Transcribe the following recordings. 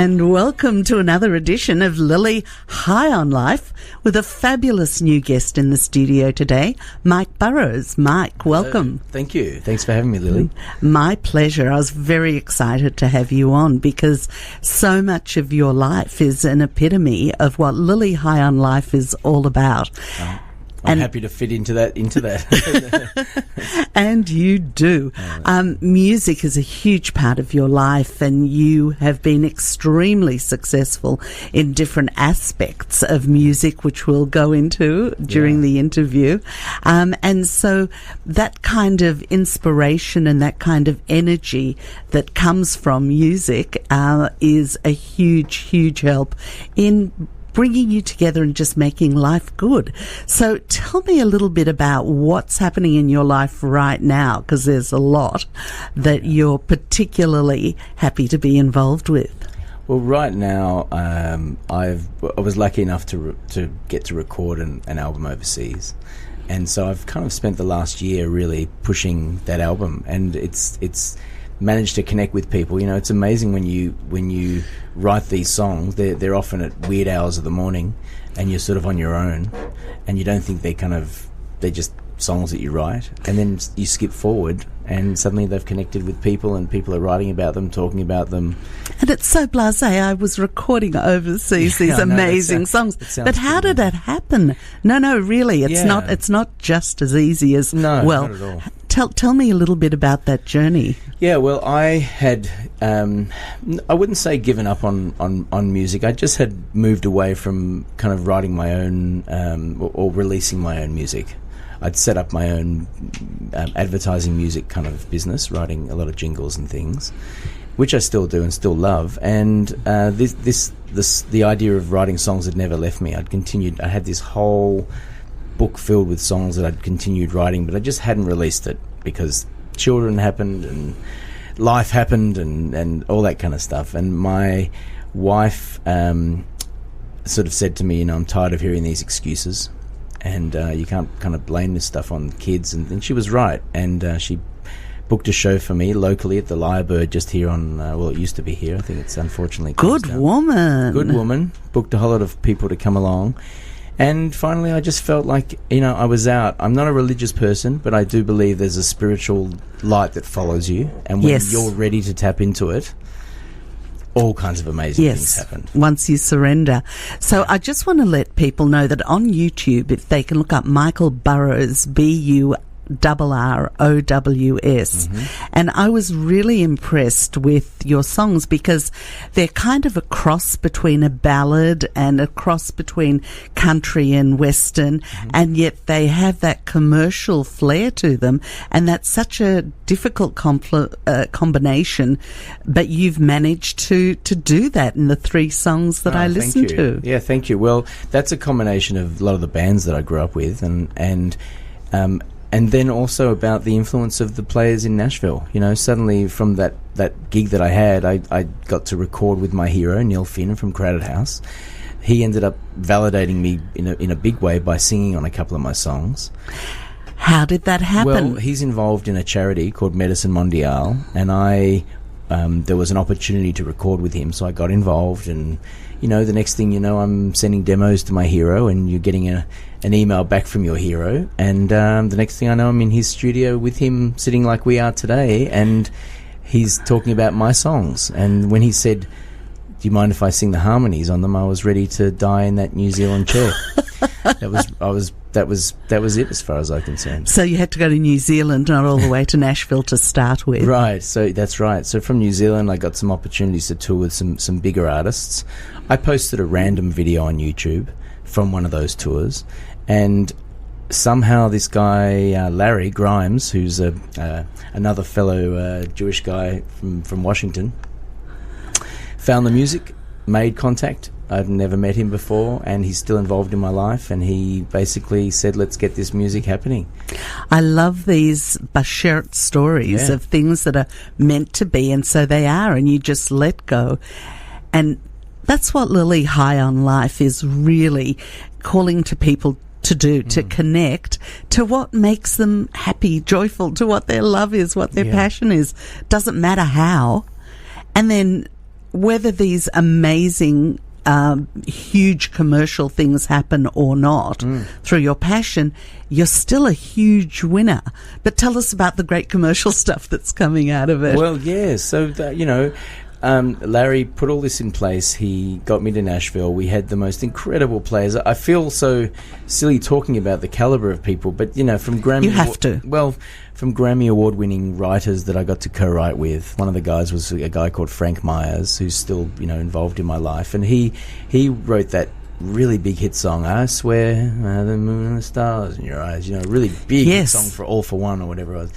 And welcome to another edition of Lily High on Life with a fabulous new guest in the studio today, Mike Burrows. Mike, welcome. Thank you. Thanks for having me, Lily. My pleasure. I was very excited to have you on because so much of your life is an epitome of what Lily High on Life is all about. I'm happy to fit into that. And you do. Music is a huge part of your life, and you have been extremely successful in different aspects of music, which we'll go into during the interview. And so that kind of inspiration and that kind of energy that comes from music is a huge, huge help in bringing you together and just making life good. So tell me a little bit about what's happening in your life right now, because there's a lot that you're particularly happy to be involved with. Well, right now, I was lucky enough to get to record an album overseas. And so I've kind of spent the last year really pushing that album, and it's managed to connect with people. You know, it's amazing when you write these songs. They're often at weird hours of the morning, and you're sort of on your own, and you don't think they're just songs that you write, and then you skip forward, and suddenly they've connected with people, and people are writing about them, talking about them. And it's so blasé. I was recording overseas these amazing songs, but how did that happen? No, really, it's not just as easy as not at all. Tell me a little bit about that journey. Yeah, well, I had, I wouldn't say given up on music. I just had moved away from kind of writing my own or releasing my own music. I'd set up my own advertising music kind of business, writing a lot of jingles and things, which I still do and still love. And the idea of writing songs had never left me. I had this whole book filled with songs that I'd continued writing, but I just hadn't released it because children happened and life happened and all that kind of stuff. And my wife sort of said to me, you know, I'm tired of hearing these excuses, and you can't kind of blame this stuff on kids. And she was right. And she booked a show for me locally at the Lyrebird just here on, it used to be here. I think it's unfortunately closed down. Good woman. Booked a whole lot of people to come along. And finally, I just felt like, you know, I was out. I'm not a religious person, but I do believe there's a spiritual light that follows you. And when you're ready to tap into it, all kinds of amazing things happen. Once you surrender. So I just want to let people know that on YouTube, if they can look up Michael Burrows, Burrows. And I was really impressed with your songs because they're kind of a cross between a ballad and a cross between country and western, and yet they have that commercial flair to them, and that's such a difficult combination, but you've managed to do that in the three songs that I listened to. Yeah, thank you. Well, that's a combination of a lot of the bands that I grew up with, and then also about the influence of the players in Nashville. You know, suddenly from that gig that I had, I got to record with my hero, Neil Finn from Crowded House. He ended up validating me in a big way by singing on a couple of my songs. How did that happen? Well, he's involved in a charity called Medicine Mondiale, and there was an opportunity to record with him, so I got involved, and you know, the next thing you know, I'm sending demos to my hero, and you're getting an email back from your hero, and the next thing I know, I'm in his studio with him, sitting like we are today, and he's talking about my songs. And when he said, "Do you mind if I sing the harmonies on them?" I was ready to die in that New Zealand chair. That was it as far as I'm concerned. So you had to go to New Zealand, not all the way to Nashville to start with. Right, so that's right. So from New Zealand, I got some opportunities to tour with some bigger artists. I posted a random video on YouTube from one of those tours, and somehow this guy, Larry Grimes, who's another fellow Jewish guy from Washington, found the music, made contact. I'd never met him before, and he's still involved in my life, and he basically said, let's get this music happening. I love these bashert stories of things that are meant to be, and so they are, and you just let go. And that's what Lily High on Life is really calling to people to do, to connect to what makes them happy, joyful, to what their love is, what their passion is. Doesn't matter how. And then whether these amazing huge commercial things happen or not through your passion, you're still a huge winner. But tell us about the great commercial stuff that's coming out of it. Well, yeah, so Larry put all this in place. He got me to Nashville. We had the most incredible players. I feel so silly talking about the caliber of people, but from Grammy, you have to. Well, from Grammy award-winning writers that I got to co-write with. One of the guys was a guy called Frank Myers, who's still involved in my life, and he wrote that really big hit song, I Swear the Moon and the Stars in Your Eyes. Really big hit song for All for One or whatever it was.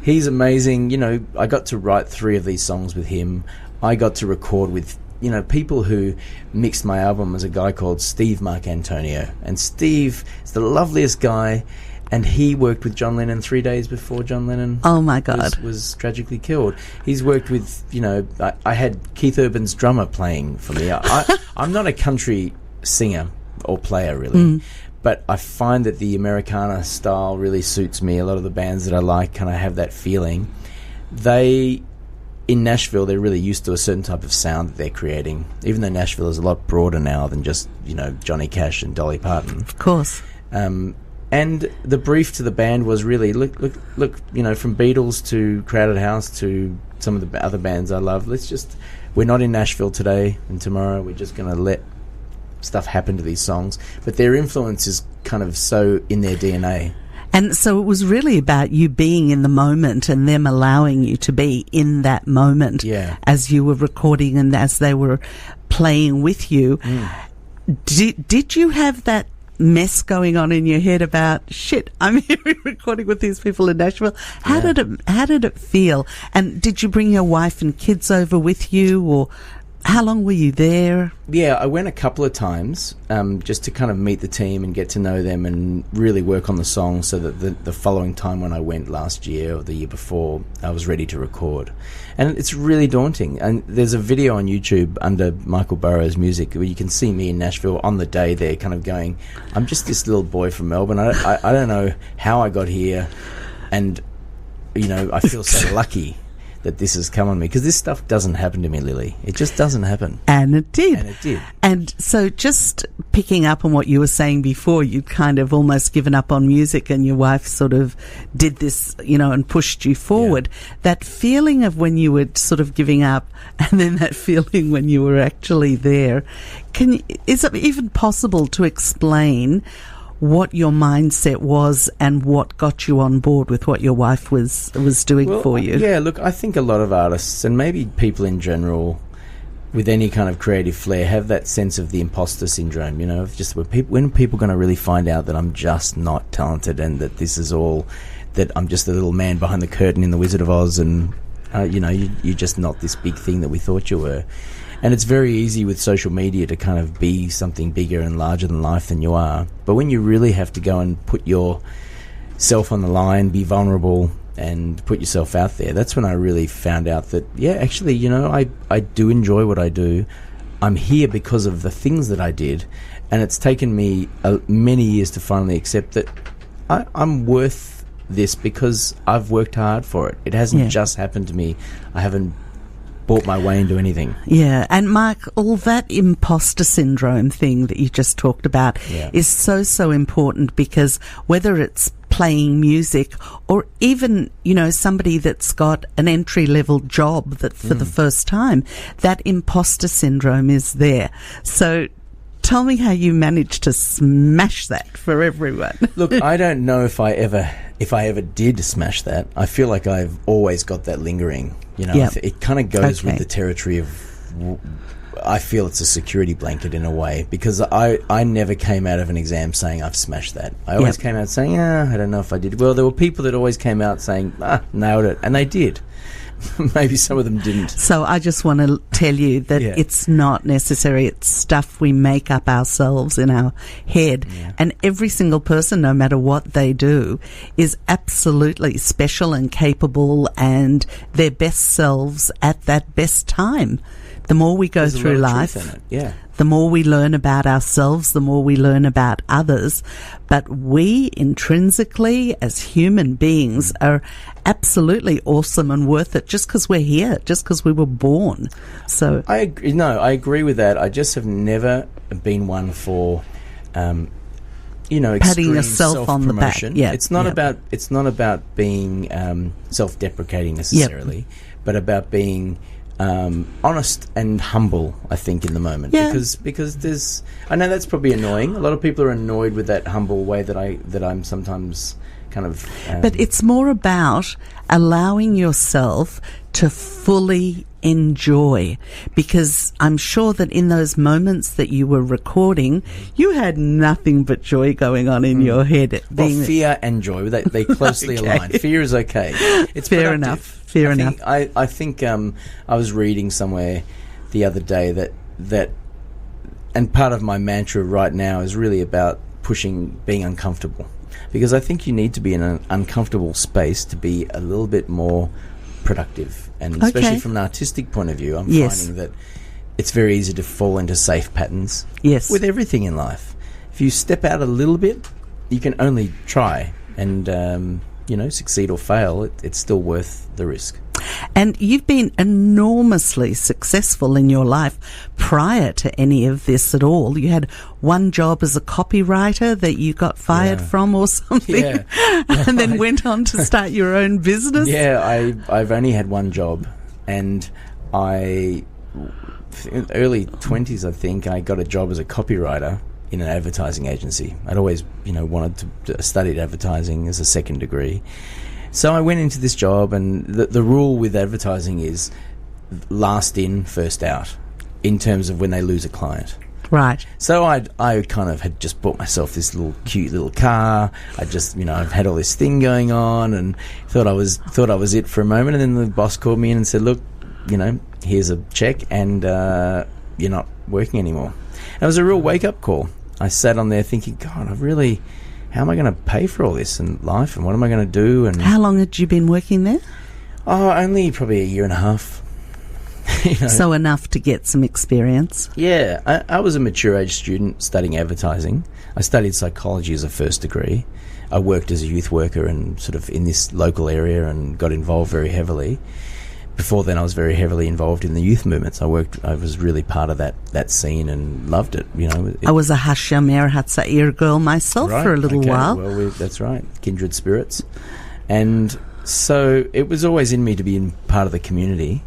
He's amazing. I got to write 3 of these songs with him. I got to record with people who mixed my album. Was a guy called Steve Marcantonio, and Steve is the loveliest guy. And he worked with John Lennon 3 days before John Lennon oh my God. Was tragically killed. He's worked with, I had Keith Urban's drummer playing for me. I'm not a country singer or player, really. But I find that the Americana style really suits me. A lot of the bands that I like kind of have that feeling. In Nashville, they're really used to a certain type of sound that they're creating, even though Nashville is a lot broader now than just, Johnny Cash and Dolly Parton. Of course. And the brief to the band was really, look, from Beatles to Crowded House to some of the other bands I love, we're not in Nashville today and tomorrow, we're just going to let stuff happen to these songs. But their influence is kind of so in their DNA. And so it was really about you being in the moment and them allowing you to be in that moment as you were recording and as they were playing with you. Did you have that mess going on in your head about shit, I'm here recording with these people in Nashville? How did it feel? And did you bring your wife and kids over with you, or how long were you there? Yeah, I went a couple of times just to kind of meet the team and get to know them and really work on the song, so that the following time when I went last year or the year before, I was ready to record. And it's really daunting. And there's a video on YouTube under Michael Burrows music where you can see me in Nashville on the day there kind of going, I'm just this little boy from Melbourne. I don't know how I got here. And, I feel so lucky that this has come on me, because this stuff doesn't happen to me, Lily. It just doesn't happen. And it did. And it did. And so just picking up on what you were saying before, you'd kind of almost given up on music and your wife sort of did this, and pushed you forward. Yeah. That feeling of when you were sort of giving up and then that feeling when you were actually there, is it even possible to explain what your mindset was and what got you on board with what your wife was doing for you? Yeah, look, I think a lot of artists, and maybe people in general with any kind of creative flair, have that sense of the imposter syndrome, of just when people are going to really find out that I'm just not talented and that this is all, that I'm just a little man behind the curtain in The Wizard of Oz, and you're just not this big thing that we thought you were. And it's very easy with social media to kind of be something bigger and larger than life than you are. But when you really have to go and put yourself on the line, be vulnerable, and put yourself out there, that's when I really found out that, actually, I do enjoy what I do. I'm here because of the things that I did. And it's taken me many years to finally accept that I'm worth this because I've worked hard for it. It hasn't just happened to me. I haven't bought my way into anything. Yeah, and Mark, all that imposter syndrome thing that you just talked about is so important, because whether it's playing music or even, somebody that's got an entry-level job that for the first time, that imposter syndrome is there. So tell me how you managed to smash that for everyone. Look, I don't know if I ever did smash that. I feel like I've always got that lingering. It kind of goes with the territory of, I feel it's a security blanket in a way, because I never came out of an exam saying I've smashed that. I always came out saying, I don't know if I did. Well, there were people that always came out saying, nailed it, and they did. Maybe some of them didn't. So I just want to tell you that it's not necessary. It's stuff we make up ourselves in our head. Yeah. And every single person, no matter what they do, is absolutely special and capable and their best selves at that best time. The more we go There's through a lot of life, truth in it. Yeah. the more we learn about ourselves, the more we learn about others. But we intrinsically, as human beings, are absolutely awesome and worth it just because we're here, just because we were born. So I agree with that. I just have never been one for, patting yourself on the back. Yeah, it's not about being self-deprecating necessarily, but about being honest and humble, I think, in the moment. Yeah. Because there's, I know that's probably annoying. A lot of people are annoyed with that humble way that I'm sometimes kind of. But it's more about allowing yourself to fully enjoy, because I'm sure that in those moments that you were recording, you had nothing but joy going on in your head. Well, fear and joy, they closely align. Fear is okay. It's fair productive. enough. Fair enough. I think I was reading somewhere the other day that and part of my mantra right now is really about being uncomfortable, because I think you need to be in an uncomfortable space to be a little bit more productive, and especially from an artistic point of view, I'm finding that it's very easy to fall into safe patterns. Yes, with everything in life, if you step out a little bit, you can only try and succeed or fail. It's still worth the risk. And you've been enormously successful in your life prior to any of this at all. You had one job as a copywriter that you got fired from or something, and then went on to start your own business. Yeah, I've only had one job, and in early 20s, I think, I got a job as a copywriter in an advertising agency. I'd always, wanted to study advertising as a second degree. So I went into this job, and the rule with advertising is last in, first out, in terms of when they lose a client. Right. So I kind of had just bought myself this cute little car. I just, I've had all this thing going on, and thought I was it for a moment. And then the boss called me in and said, "Look, here's a check, and you're not working anymore." And it was a real wake up call. I sat on there thinking, God, how am I going to pay for all this in life, and what am I going to do? And how long had you been working there? Oh, only probably a year and a half. So enough to get some experience. Yeah, I was a mature age student studying advertising. I studied psychology as a first degree. I worked as a youth worker and sort of in this local area and got involved very heavily. Before then, I was very heavily involved in the youth movements. I was really part of that scene and loved it. I was a Hashem Erhat Sa'ir girl myself for a little while. Well, that's right, kindred spirits. And so it was always in me to be in part of the community.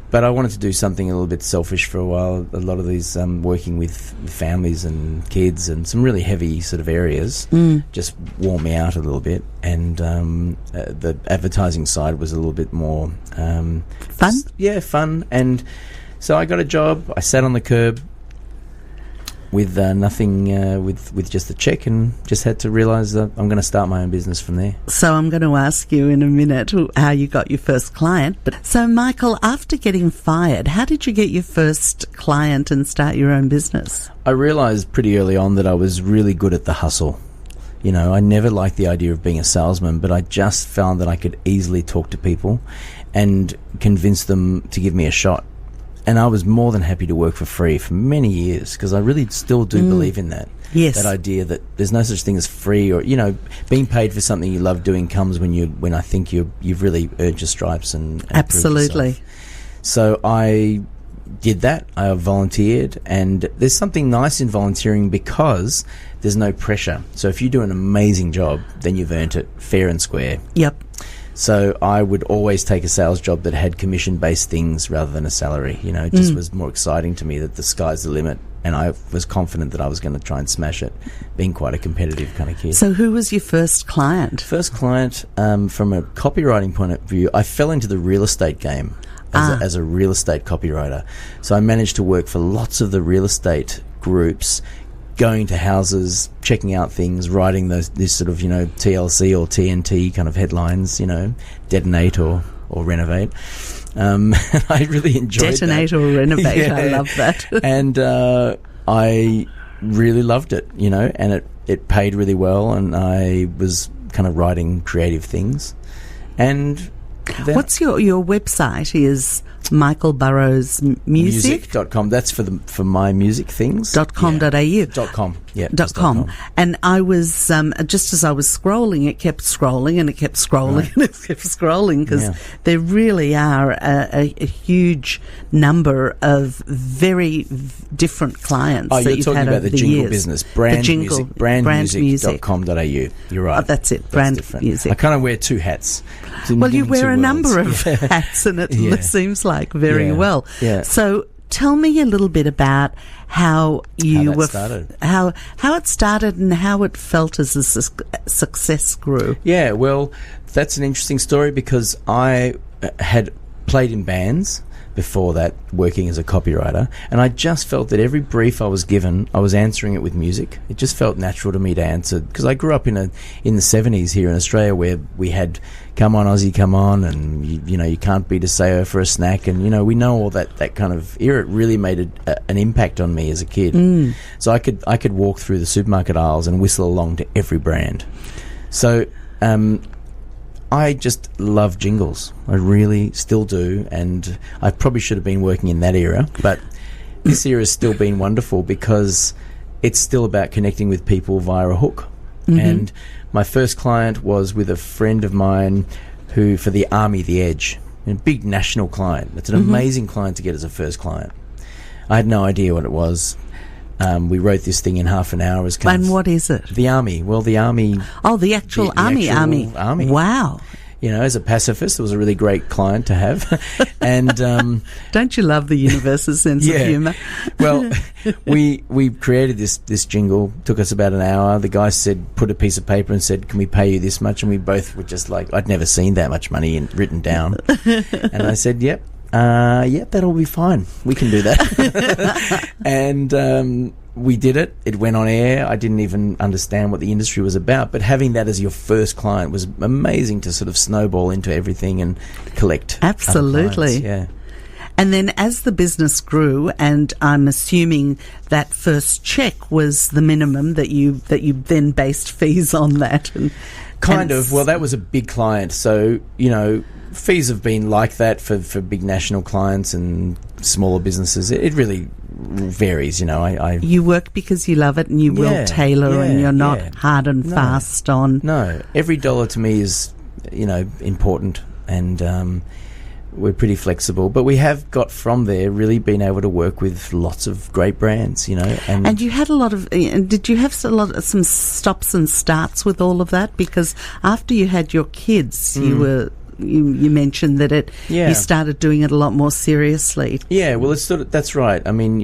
But I wanted to do something a little bit selfish for a while. A lot of these working with families and kids and some really heavy sort of areas just wore me out a little bit. And the advertising side was a little bit more fun. Fun. And so I got a job. I sat on the curb with nothing, with just a check, and just had to realise that I'm going to start my own business from there. So I'm going to ask you in a minute how you got your first client. But so, Michael, after getting fired, how did you get your first client and start your own business? I realised pretty early on that I was really good at the hustle. I never liked the idea of being a salesman, but I just found that I could easily talk to people and convince them to give me a shot. And I was more than happy to work for free for many years, because I really still do believe in that. Yes. That idea that there's no such thing as free, or being paid for something you love doing comes when I think you've really earned your stripes and absolutely. So I did that. I volunteered, and there's something nice in volunteering because there's no pressure. So if you do an amazing job, then you've earned it fair and square. Yep. So I would always take a sales job that had commission-based things rather than a salary. It just was more exciting to me that the sky's the limit, and I was confident that I was going to try and smash it, being quite a competitive kind of kid. So who was your first client? First client, from a copywriting point of view, I fell into the real estate game as a real estate copywriter. So I managed to work for lots of the real estate groups, going to houses, checking out things, writing this sort of, TLC or TNT kind of headlines, detonate or renovate. I really enjoyed Detonate that. or renovate, yeah. I love that. And I really loved it, and it paid really well, and I was kind of writing creative things. And what's your website is Michael Burrows Music. Music.com. That's for my music things. .com.au. .com. Yeah. .com. And I was, just as I was scrolling, it kept scrolling and it kept scrolling and it kept scrolling, because there really are a huge number of very different clients. Oh, that you're you've talking had about over the jingle years. business. Brandmusic.com.au. You're right. Oh, that's it. That's Brand different. music. I kind of wear two hats. Well, you wear a number of Yeah. hats, and it seems like very well. Yeah. So tell me a little bit about how it started and how it felt as the success grew. Yeah, well, that's an interesting story, because I had played in bands before that, working as a copywriter, and I just felt that every brief I was given, I was answering it with music. It just felt natural to me to answer, because I grew up in the 70s here in Australia, where we had "Come On Aussie, Come On," and you can't beat a sayo for a snack, and we know all that kind of era. It really made an impact on me as a kid. So I could walk through the supermarket aisles and whistle along to every brand. So I just love jingles. I really still do, and I probably should have been working in that era, but this era has still been wonderful, because it's still about connecting with people via a hook. And my first client was with a friend of mine who, for the Army, The Edge, a big national client. It's an amazing client to get as a first client. I had no idea what it was. We wrote this thing in half an hour. And what is it? The Army. Well, the Army... Oh, the actual Army. Wow. As a pacifist, it was a really great client to have. And don't you love the universe's sense of humour? Well, we created this jingle. Took us about an hour. The guy put a piece of paper and said, "Can we pay you this much?" And we both were just like, I'd never seen that much money written down. And I said, "Yep, that'll be fine. We can do that." And we did it. It went on air. I didn't even understand what the industry was about, but having that as your first client was amazing to sort of snowball into everything and collect. Absolutely. Yeah. And then as the business grew, and I'm assuming that first check was the minimum that you then based fees on that. Kind of. Well, that was a big client. So, fees have been like that for big national clients and smaller businesses. It really varies, You work because you love it, and you will tailor, and you're not hard and fast on... No, every dollar to me is, important, and we're pretty flexible. But we have got from there really been able to work with lots of great brands, And you had a lot of... Did you have some stops and starts with all of that? Because after you had your kids, you were... You mentioned that you started doing it a lot more seriously. Yeah, well, that's right. I mean,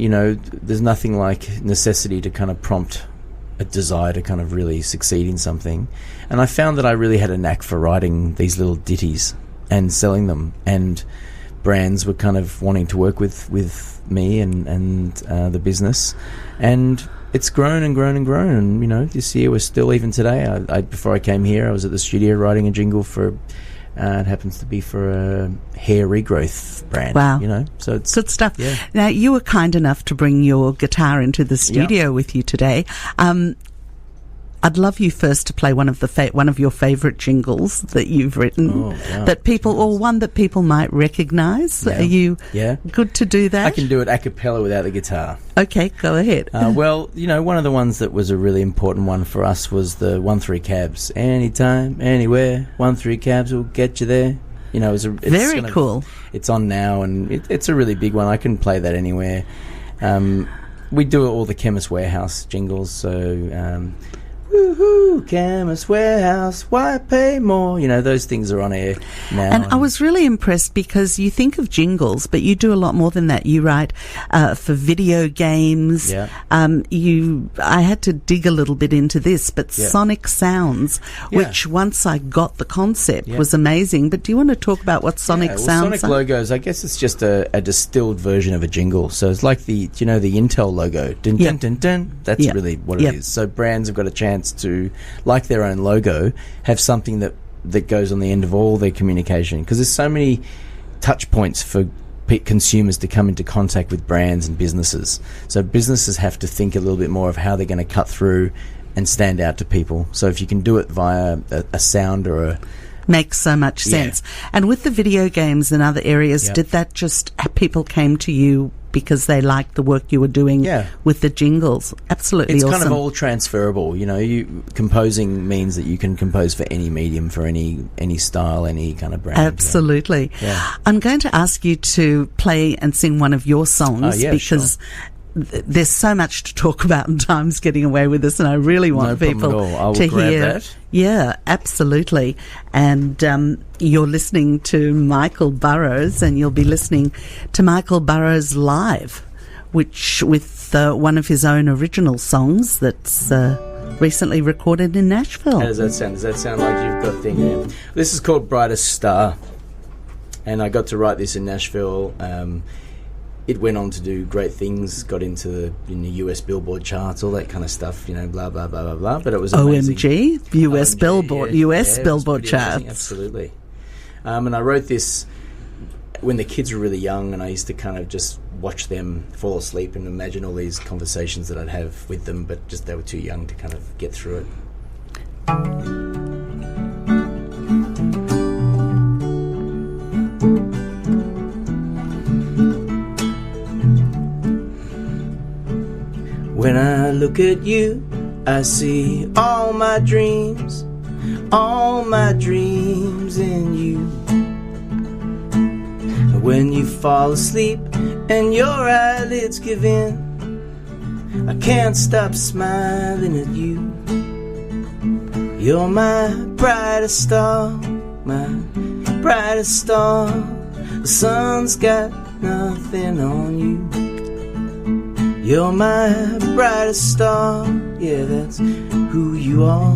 there's nothing like necessity to kind of prompt a desire to kind of really succeed in something. And I found that I really had a knack for writing these little ditties and selling them. And brands were kind of wanting to work with me and the business. And it's grown and grown and grown. And, this year we're still, even today, before I came here, I was at the studio writing a jingle for... it happens to be for a hair regrowth brand. Wow. So it's good stuff. Yeah. Now, you were kind enough to bring your guitar into the studio with you today. I'd love you first to play one of your favourite jingles that you've written, or one that people might recognise. Yeah. Are you good to do that? I can do it a cappella without the guitar. Okay, go ahead. Well, one of the ones that was a really important one for us was the 1-3 cabs. Anytime, anywhere, 1-3 cabs will get you there. It's very cool. It's on now, and it's a really big one. I can play that anywhere. We do all the Chemist Warehouse jingles, so... Woohoo, Chemist Warehouse, why pay more? Those things are on air now. And I was really impressed, because you think of jingles, but you do a lot more than that. You write for video games. Yeah. I had to dig a little bit into this, but Sonic Sounds, which once I got the concept was amazing. But do you want to talk about what Sonic Sounds Sonic logos, I guess it's just a distilled version of a jingle. So it's like the Intel logo. Dun, dun, dun, dun. That's really what it is. So brands have got a chance to, like their own logo, have something that goes on the end of all their communication, because there's so many touch points for consumers to come into contact with brands and businesses. So businesses have to think a little bit more of how they're going to cut through and stand out to people. So if you can do it via a sound or Makes so much sense. And with the video games and other areas, did that just, people came to you because they liked the work you were doing with the jingles? Absolutely it's awesome. kind of all transferable. You know, composing means that you can compose for any medium, for any style, any kind of brand. Absolutely. Yeah. I'm going to ask you to play and sing one of your songs because there's so much to talk about and time's getting away with us, and I really want people to hear that. Yeah, absolutely. And you're listening to Michael Burrows, and you'll be listening to Michael Burrows live, which with one of his own original songs that's recently recorded in Nashville. How does that sound? Does that sound like you've got thing? This is called Brightest Star, and I got to write this in Nashville. It went on to do great things, got into the US Billboard charts, all that kind of stuff, you know, blah, blah, blah, blah, blah. But it was amazing. OMG, US Billboard, US Billboard charts. Amazing, absolutely. And I wrote this when the kids were really young, and I used to kind of just watch them fall asleep and imagine all these conversations that I'd have with them, but just they were too young to kind of get through it. When I look at you, I see all my dreams in you. When you fall asleep and your eyelids give in, I can't stop smiling at you. You're my brightest star, my brightest star. The sun's got nothing on you. You're my brightest star, yeah, that's who you are.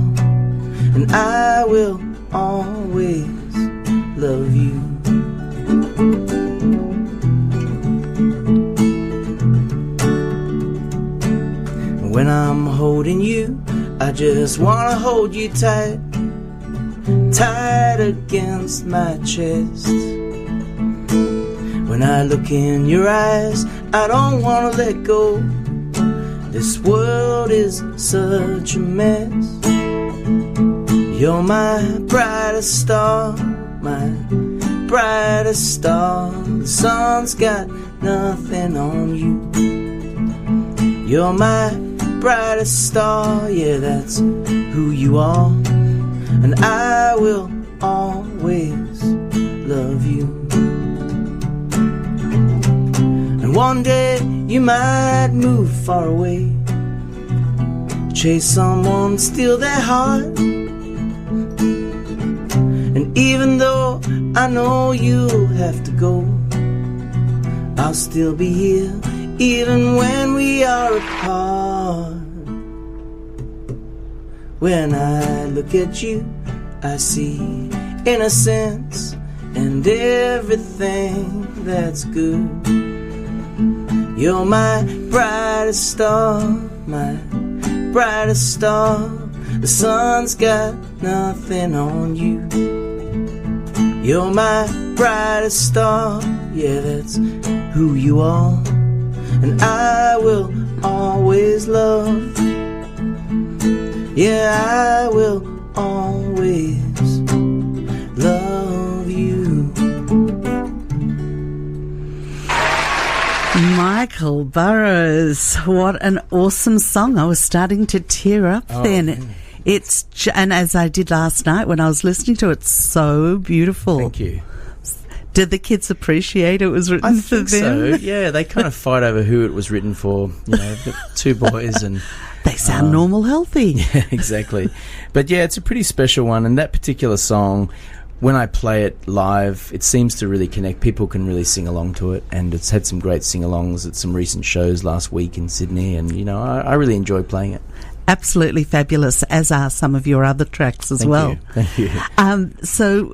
And I will always love you. When I'm holding you, I just wanna hold you tight, tight against my chest. When I look in your eyes, I don't wanna let go. This world is such a mess. You're my brightest star, my brightest star. The sun's got nothing on you. You're my brightest star, yeah, that's who you are. And I will always love you. One day you might move far away, chase someone, steal their heart. And even though I know you'll have to go, I'll still be here, even when we are apart. When I look at you, I see innocence and everything that's good. You're my brightest star, my brightest star. The sun's got nothing on you. You're my brightest star, yeah, that's who you are. And I will always love, yeah, I will always love you. Michael Burrows, what an awesome song. I was starting to tear up then. Man. And as I did last night when I was listening to it, so beautiful. Thank you. Did the kids appreciate it was written for them? I think so, yeah. They kind of fight over who it was written for. You know, the two boys and... They sound normal, healthy. Yeah, exactly. But yeah, it's a pretty special one. And that particular song, when I play it live, it seems to really connect. People can really sing along to it. And it's had some great sing-alongs at some recent shows last week in Sydney. And, you know, I really enjoy playing it. Absolutely fabulous, as are some of your other tracks as well. Thank you. So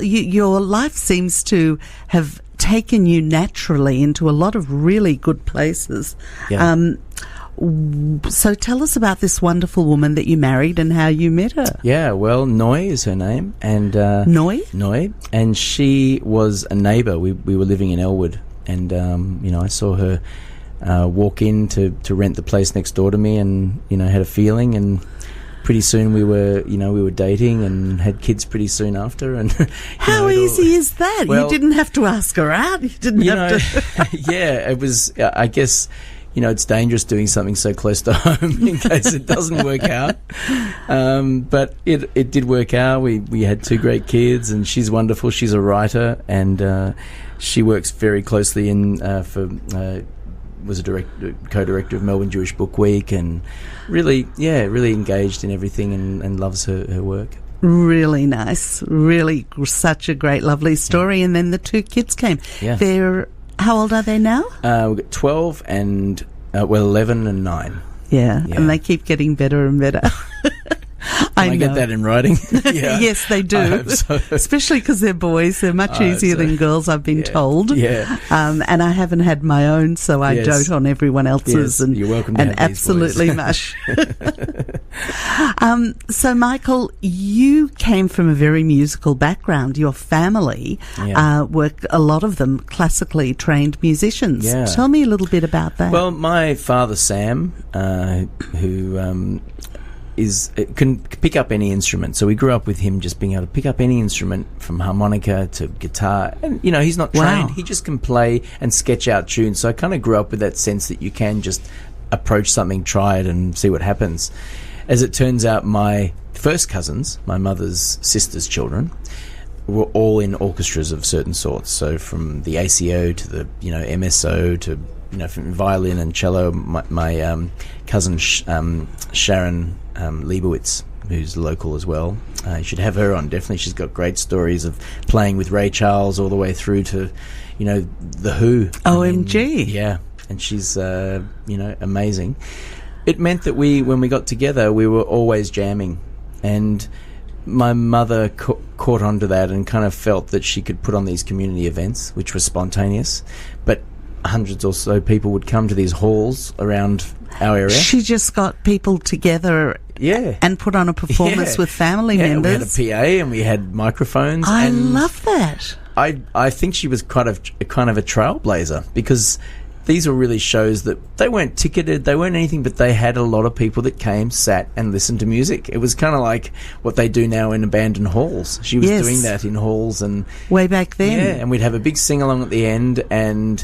your life seems to have taken you naturally into a lot of really good places. Yeah. So tell us about this wonderful woman that you married and how you met her. Yeah, well, Noi is her name. And Noi? Noi. And she was a neighbour. We were living in Elwood. And, you know, I saw her walk in to rent the place next door to me and, you know, had a feeling. And pretty soon we were dating and had kids pretty soon after. And how easy is that? Well, you didn't have to ask her out. You didn't have to. Yeah, it was. I guess. It's dangerous doing something so close to home in case it doesn't work out. But it did work out. We had 2 great kids, and she's wonderful. She's a writer, and she works very closely was a co-director of Melbourne Jewish Book Week, and really engaged in everything and loves her work. Really nice. Really such a great, lovely story. And then the 2 kids came. Yeah. How old are they now? We've got 12 and 11 and 9. Yeah, and they keep getting better and better. I get that in writing? Yeah. Yes, they do. I hope so. Especially because they're boys. They're much easier than girls, I've been told. Yeah. And I haven't had my own, so I dote on everyone else's. Yes, and you're welcome to and have these absolutely boys. mush. So, Michael, you came from a very musical background. Your family were, a lot of them, classically trained musicians. Yeah. Tell me a little bit about that. Well, my father, Sam, who can pick up any instrument. So we grew up with him just being able to pick up any instrument from harmonica to guitar. And, he's not trained. He just can play and sketch out tunes. So I kind of grew up with that sense that you can just approach something, try it, and see what happens. As it turns out, my first cousins, my mother's sister's children, were all in orchestras of certain sorts. So from the ACO to the, MSO to, from violin and cello. My cousin Sharon Leibowitz, who's local as well. You should have her on, definitely. She's got great stories of playing with Ray Charles all the way through to, The Who. OMG. Yeah, and she's, amazing. It meant that when we got together, we were always jamming. And my mother caught onto that and kind of felt that she could put on these community events, which was spontaneous. But hundreds or so people would come to these halls around our area. She just got people together and put on a performance with family members. We had a PA and we had microphones. I love that. I think she was kind of a trailblazer, because these were really shows that they weren't ticketed, they weren't anything, but they had a lot of people that came, sat and listened to music. It was kind of like what they do now in abandoned halls. She was doing that in halls, and way back then. Yeah, and we'd have a big sing-along at the end, and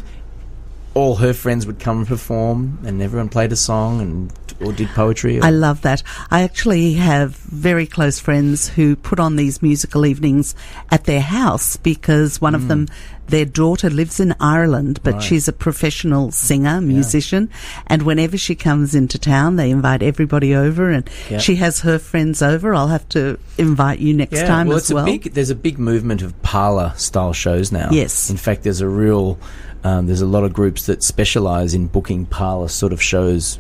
all her friends would come and perform, and everyone played a song or did poetry. I love that. I actually have very close friends who put on these musical evenings at their house, because one of them, their daughter lives in Ireland, but she's a professional singer, musician, and whenever she comes into town, they invite everybody over, and she has her friends over. I'll have to invite you next time as well. There's a big movement of parlour-style shows now. Yes. In fact, there's a lot of groups that specialise in booking parlour sort of shows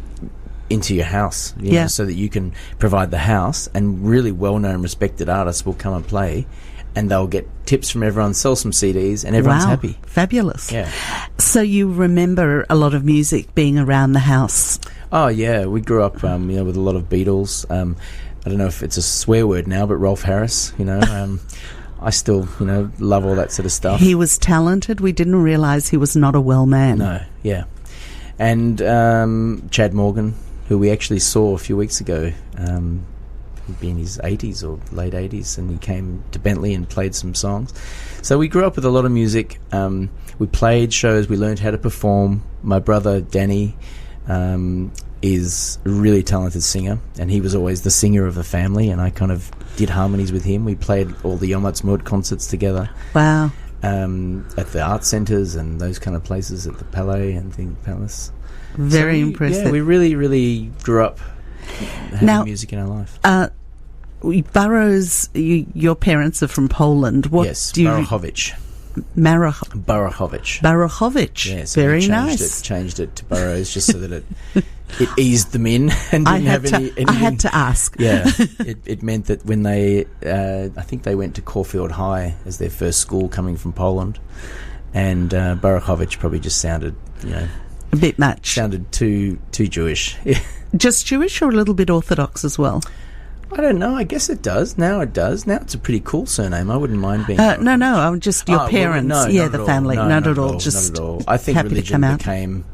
into your house, so that you can provide the house, and really well-known, respected artists will come and play, and they'll get tips from everyone, sell some CDs, and everyone's happy. Fabulous. Yeah. So you remember a lot of music being around the house? Oh, yeah. We grew up, with a lot of Beatles. I don't know if it's a swear word now, but Rolf Harris, I still, love all that sort of stuff. He was talented. We didn't realise he was not a well man. No, yeah. And Chad Morgan, who we actually saw a few weeks ago. He'd be in his 80s or late 80s, and he came to Bentley and played some songs. So we grew up with a lot of music. We played shows. We learned how to perform. My brother, Danny, is a really talented singer, and he was always the singer of the family, and I kind of did harmonies with him. We played all the Yom Ha'atzmaut concerts together. Wow. At the art centres and those kind of places, at the Palais and the Palace. Very impressive. Yeah, we really, really grew up having music in our life. Burrows, your parents are from Poland. Yes, Barachowicz. Barachowicz. Yes, very nice. Changed it to Burrows just so that it eased them in and didn't have any. I had to ask. Yeah, it meant that when they, I think they went to Caulfield High as their first school coming from Poland, and Barachowicz probably just sounded, a bit much. Sounded too Jewish. Just Jewish, or a little bit Orthodox as well? I don't know. I guess it does. Now it does. Now it's a pretty cool surname. I wouldn't mind being... No, I'm just your parents. Well, the family. No, not at all. Just not at all. I think happy religion to come out. became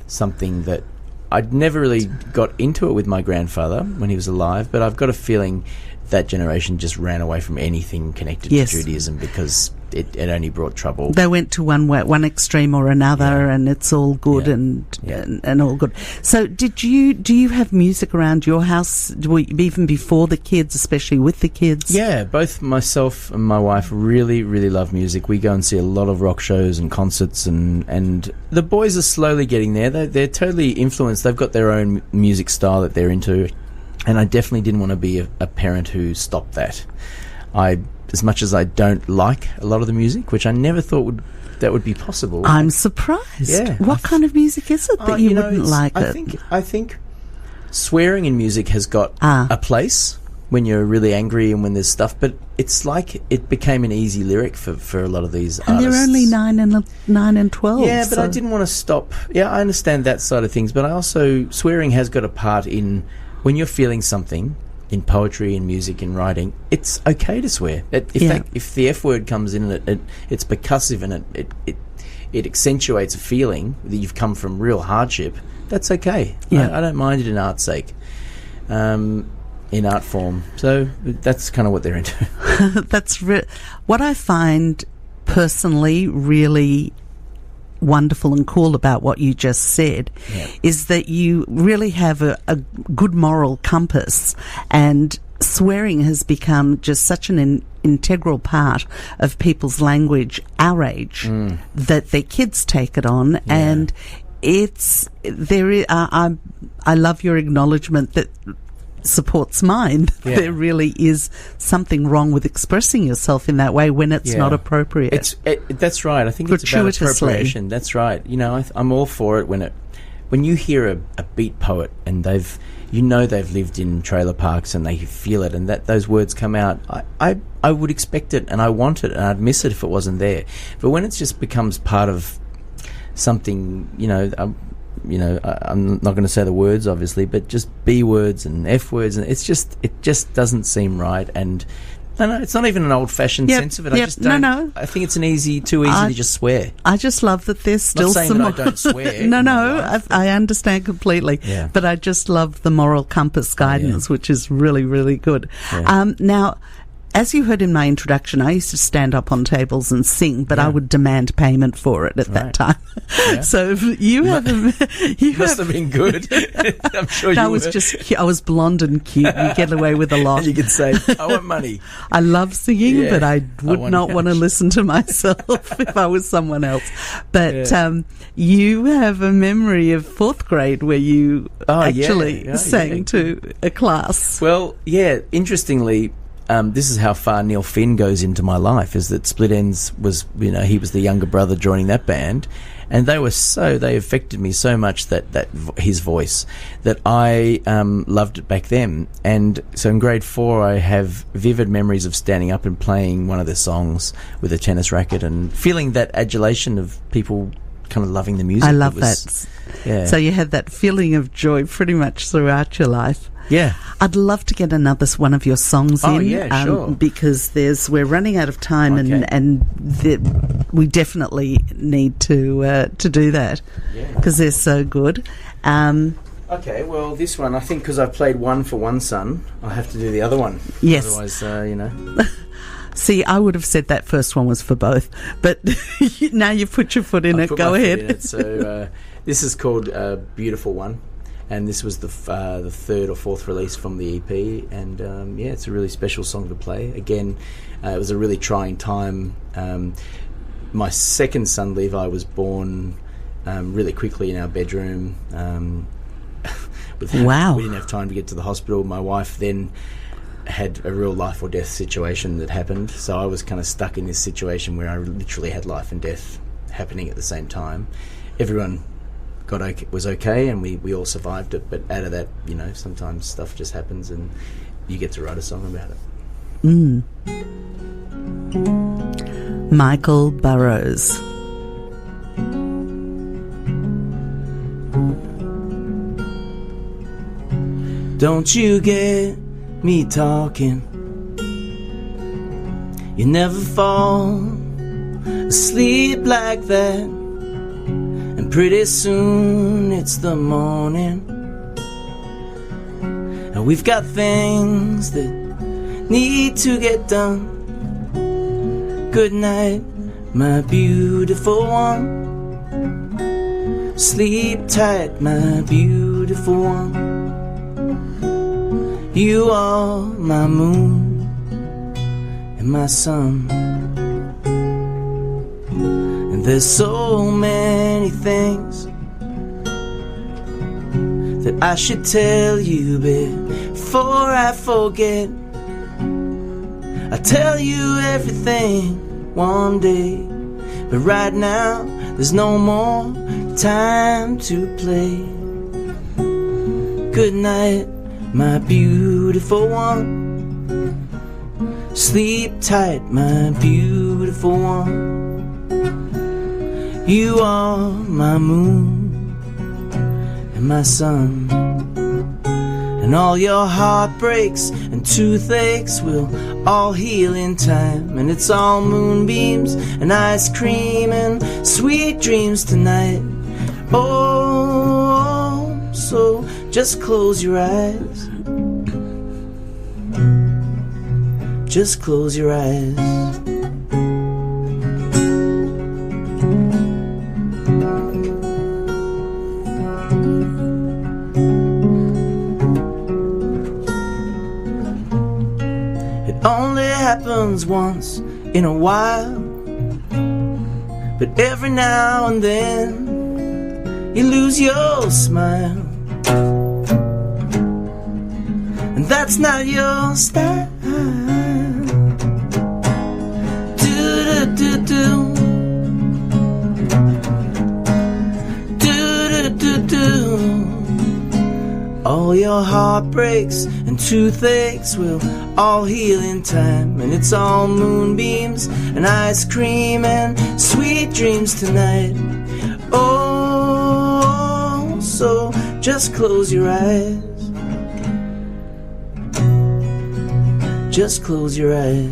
something that I'd never really got into it with my grandfather when he was alive, but I've got a feeling that generation just ran away from anything connected to Judaism because it only brought trouble. They went to one extreme or another, and it's all good and all good. So, do you have music around your house, even before the kids, especially with the kids? Yeah, both myself and my wife really, really love music. We go and see a lot of rock shows and concerts, and the boys are slowly getting there. They're totally influenced. They've got their own music style that they're into, and I definitely didn't want to be a parent who stopped that. As much as I don't like a lot of the music, which I never thought that would be possible. I'm surprised. Yeah. What kind of music is it that you wouldn't like? I think swearing in music has got a place when you're really angry and when there's stuff, but it's like it became an easy lyric for a lot of these artists. And they're only 9 and 12. Yeah, but I didn't want to stop. Yeah, I understand that side of things, but I also, swearing has got a part in when you're feeling something. In poetry and music and writing, it's okay to swear. If the F word comes in and it's percussive and it accentuates a feeling that you've come from real hardship, that's okay. Yeah. I don't mind it in art's sake, in art form. So that's kind of what they're into. What I find personally really wonderful and cool about what you just said is that you really have a good moral compass, and swearing has become just such an integral part of people's language our age that their kids take it on, and I love your acknowledgement that supports mine. There really is something wrong with expressing yourself in that way when it's not appropriate. That's right. I think it's about appropriation. That's right. You know, I'm all for it when you hear a beat poet and they've lived in trailer parks and they feel it, and that those words come out. I would expect it and I want it and I'd miss it if it wasn't there. But when it just becomes part of something, I'm not going to say the words, obviously, but just B words and F words, and it just doesn't seem right. And no, it's not even an old-fashioned sense of it. I just don't. No. I think it's too easy to just swear. I just love that there's still not saying that I don't swear. No, I understand completely. Yeah. But I just love the moral compass guidance, which is really, really good. Yeah. Now, as you heard in my introduction, I used to stand up on tables and sing, but I would demand payment for it at that time. Yeah. So you have must have been good. I'm sure you were. I was blonde and cute. You get away with a lot. You could say, I want money. I love singing, but I would not want to listen to myself if I was someone else. But you have a memory of fourth grade where you actually sang to a class. Well, interestingly, this is how far Neil Finn goes into my life, is that Split Enz was, he was the younger brother joining that band, and they affected me so much that his voice, that I loved it back then. And so in grade 4, I have vivid memories of standing up and playing one of their songs with a tennis racket and feeling that adulation of people kind of loving the music. I love that. Yeah. So you had that feeling of joy pretty much throughout your life. Yeah. I'd love to get another one of your songs in. Oh, yeah, sure. Because we're running out of time, and we definitely need to do that because they're so good. Okay, well, this one, I think because I've played One for One Son, I'll have to do the other one. Yes. Otherwise, See, I would have said that first one was for both, but now you've put your foot in it. Go ahead. So this is called Beautiful One. And this was the third or fourth release from the EP, and it's a really special song to play. Again, it was a really trying time. My second son, Levi, was born really quickly in our bedroom. Wow. We didn't have time to get to the hospital. My wife then had a real life or death situation that happened, so I was kind of stuck in this situation where I literally had life and death happening at the same time. Everyone was okay, and we all survived it, but out of that, sometimes stuff just happens and you get to write a song about it. Michael Burrows. Don't you get me talking, you never fall asleep like that. And pretty soon it's the morning, and we've got things that need to get done. Good night, my beautiful one. Sleep tight, my beautiful one. You are my moon and my sun. And there's so many things that I should tell you before I forget. I'll tell you everything one day, but right now there's no more time to play. Good night, my beautiful one. Sleep tight, my beautiful one. You are my moon and my sun. And all your heartbreaks and toothaches will all heal in time. And it's all moonbeams and ice cream and sweet dreams tonight. Oh, so just close your eyes. Just close your eyes. It only happens once in a while, but every now and then you lose your smile, and that's not your style. Do-do-do-do, do-do-do-do. All your heartbreaks and toothaches will all heal in time. And it's all moonbeams and ice cream and sweet dreams tonight. Oh, so just close your eyes. Just close your eyes.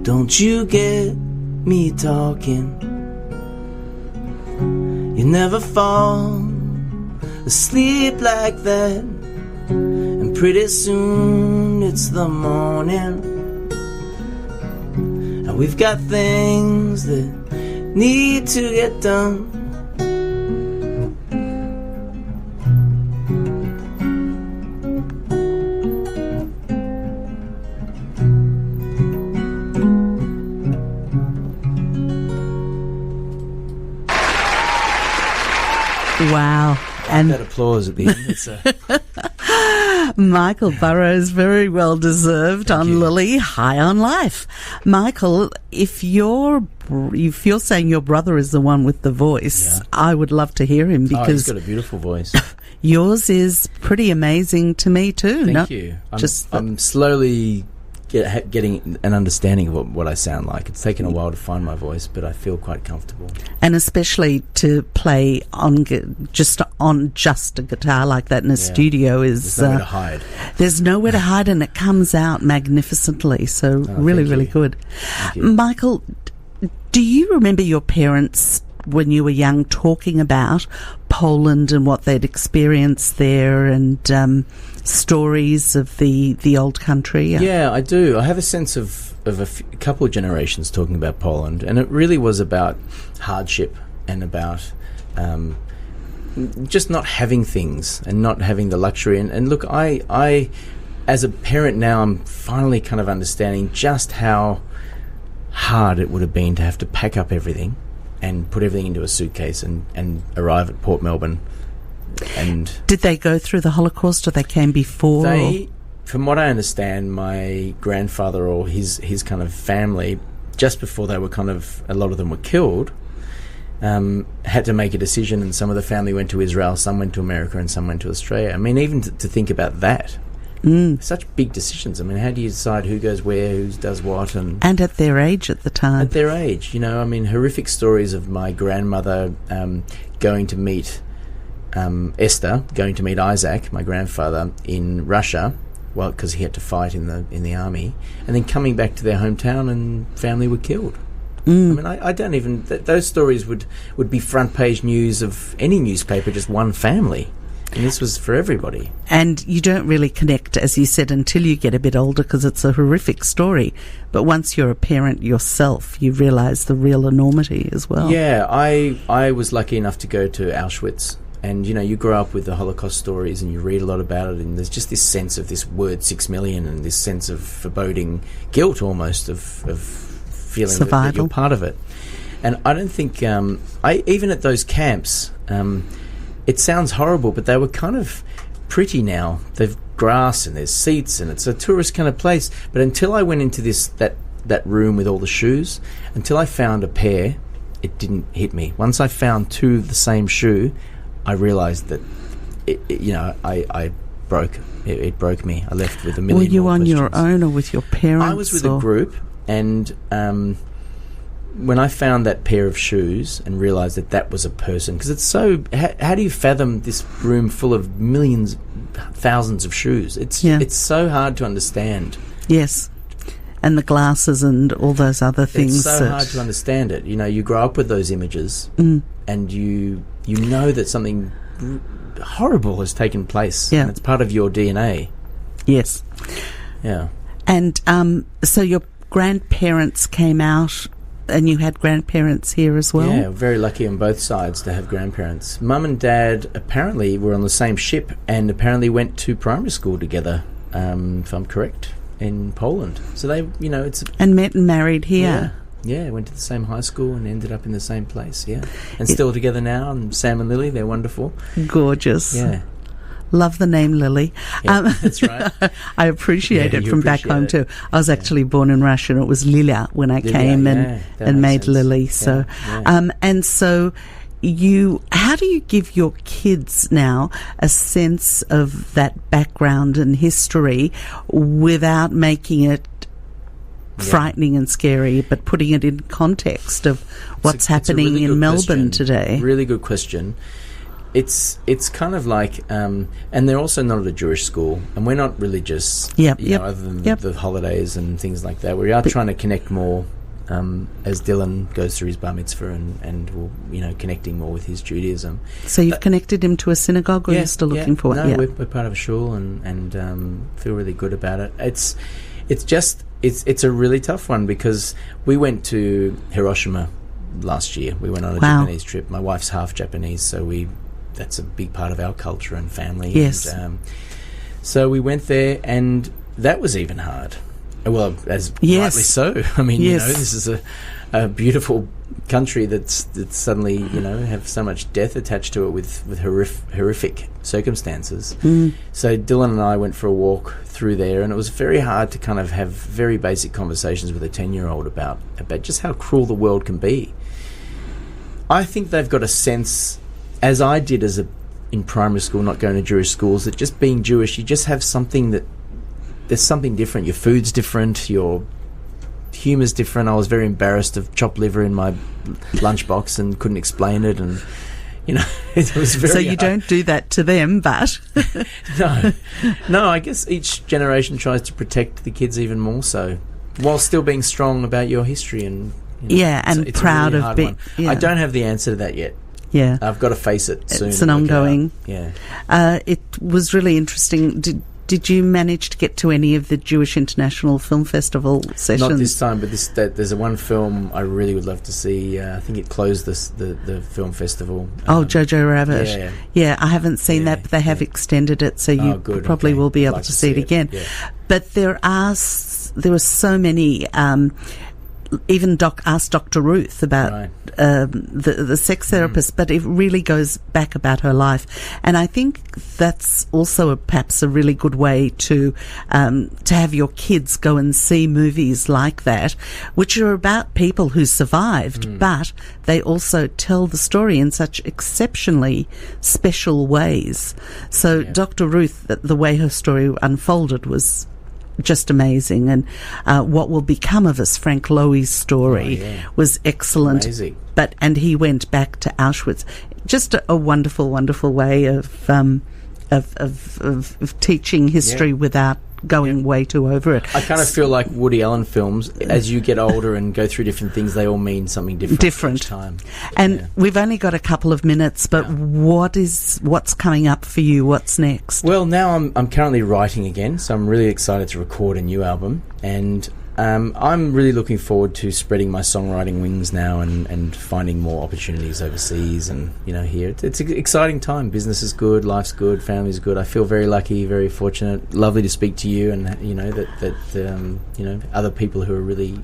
Don't you get me talking. You never fall asleep like that. And pretty soon it's the morning, and we've got things that need to get done. Wow. And that applause at the end. It's Michael Burrows, very well deserved. Thank on you. Lily, high on life. Michael, if you're saying your brother is the one with the voice, Yeah. I would love to hear him, he's because got a beautiful voice. yours is pretty amazing to me too. Thank you. I'm slowly getting an understanding of what I sound like. It's taken a while to find my voice, but I feel quite comfortable. And especially to play on just a guitar like that in a studio is There's nowhere to hide. There's nowhere to hide, and it comes out magnificently. So really, thank really you. good. Thank you. Michael, do you remember your parents when you were young talking about Poland and what they'd experienced there, and stories of the old country? Yeah, I do. I have a sense of a couple of generations talking about Poland, and it really was about hardship and about just not having things and not having the luxury. And look, I as a parent now, I'm finally kind of understanding just how hard it would have been to have to pack up everything and put everything into a suitcase and arrive at Port Melbourne. And did they go through the Holocaust, or they came before? they, from what I understand, my grandfather or his kind of family, just before they were kind of, a lot of them were killed, had to make a decision, and some of the family went to Israel, some went to America, and some went to Australia. I mean, even to think about that, such big decisions. I mean, how do you decide who goes where, who does what? And at their age at the time. at their age, you know, I mean, horrific stories of my grandmother going to meet Esther, going to meet Isaac, my grandfather, in Russia, well, because he had to fight in the army, and then coming back to their hometown and family were killed. I mean, I don't even... those stories would be front page news of any newspaper, just one family. And this was for everybody. And you don't really connect, as you said, until you get a bit older, because it's a horrific story. But once you're a parent yourself, you realise the real enormity as well. Yeah, I was lucky enough to go to Auschwitz. And, you know, you grow up with the Holocaust stories and you read a lot about it, and there's just this sense of this word 6 million and this sense of foreboding guilt almost of feeling that you're part of it. And I don't think... even at those camps... it sounds horrible, but they were kind of pretty now. They've grass and there's seats and it's a tourist kind of place. But until I went into that room with all the shoes, until I found a pair, it didn't hit me. Once I found two of the same shoe, I realised that, I broke. It broke me. I left with a million more questions. Were you on your own or with your parents? I was with a group, and... when I found that pair of shoes and realised that was a person, because it's so... How do you fathom this room full of millions, thousands of shoes? It's so hard to understand. Yes, and the glasses and all those other things. It's so hard to understand it. You know, you grow up with those images, and you know that something horrible has taken place, and it's part of your DNA. Yes. Yeah. And so your grandparents came out... And you had grandparents here as well? Yeah, very lucky on both sides to have grandparents. Mum and Dad apparently were on the same ship and apparently went to primary school together, if I'm correct, in Poland. So they, it's... And met and married here? Yeah, went to the same high school and ended up in the same place, yeah. And still together now, and Sam and Lily, they're wonderful. Gorgeous. Yeah. Love the name Lily. Yeah, that's right. I appreciate it from back home too. I was actually born in Russia, and it was Lilia when I came and made sense. Lily. So, and so how do you give your kids now a sense of that background and history without making it frightening and scary, but putting it in context of what's happening really in Melbourne today? Really good question. It's kind of like, and they're also not at a Jewish school, and we're not religious, other than the holidays and things like that. We are trying to connect more as Dylan goes through his bar mitzvah and will, connecting more with his Judaism. So you've connected him to a synagogue, or you're still looking for it? No, we're part of a shul and feel really good about it. It's a really tough one, because we went to Hiroshima last year. We went on a Japanese trip. My wife's half Japanese, so that's a big part of our culture and family. Yes. And, so we went there, and that was even hard. Well, rightly so. I mean, this is a beautiful country that's suddenly, have so much death attached to it with horrific circumstances. So Dylan and I went for a walk through there, and it was very hard to kind of have very basic conversations with a 10-year-old about just how cruel the world can be. I think they've got a sense, as I did in primary school, not going to Jewish schools, that just being Jewish, you just have something there's something different. Your food's different, your humour's different. I was very embarrassed of chopped liver in my lunchbox and couldn't explain it, and it was very So you don't do that to them, but... No, I guess each generation tries to protect the kids even more so, while still being strong about your history and... and it's proud a really of being... I don't have the answer to that yet. Yeah. I've got to face it soon. It's an ongoing... It it was really interesting. Did you manage to get to any of the Jewish International Film Festival sessions? Not this time, but there's one film I really would love to see. I think it closed the film festival. Jojo Rabbit. Yeah, I haven't seen that, but they have extended it, so you probably will be able to see it again. Yeah. But there were so many... even asked Dr. Ruth about the sex therapist, but it really goes back about her life. And I think that's also perhaps a really good way to have your kids go and see movies like that, which are about people who survived, but they also tell the story in such exceptionally special ways. So Dr. Ruth, the way her story unfolded was just amazing, and What Will Become of Us, Frank Lowy's story, was excellent. Amazing. And he went back to Auschwitz. Just a wonderful, wonderful way of teaching history without going way too over it. I kind of feel like Woody Allen films, as you get older and go through different things, they all mean something different each time. And we've only got a couple of minutes, but what's coming up for you? What's next? Well, now I'm currently writing again, so I'm really excited to record a new album, and I'm really looking forward to spreading my songwriting wings now and finding more opportunities overseas and, here. It's an exciting time. Business is good, life's good, family's good. I feel very lucky, very fortunate. Lovely to speak to you and, that other people who are really...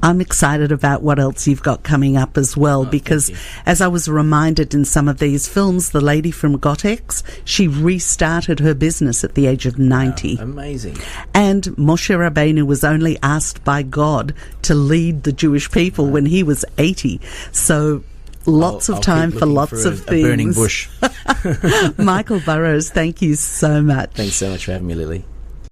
I'm excited about what else you've got coming up as well, because as I was reminded in some of these films, the lady from Gotex, she restarted her business at the age of 90. Wow, amazing. And Moshe Rabbeinu was only asked by God to lead the Jewish people when he was 80. So lots of time for lots of things. A burning bush. Michael Burrows, thank you so much. Thanks so much for having me, Lily.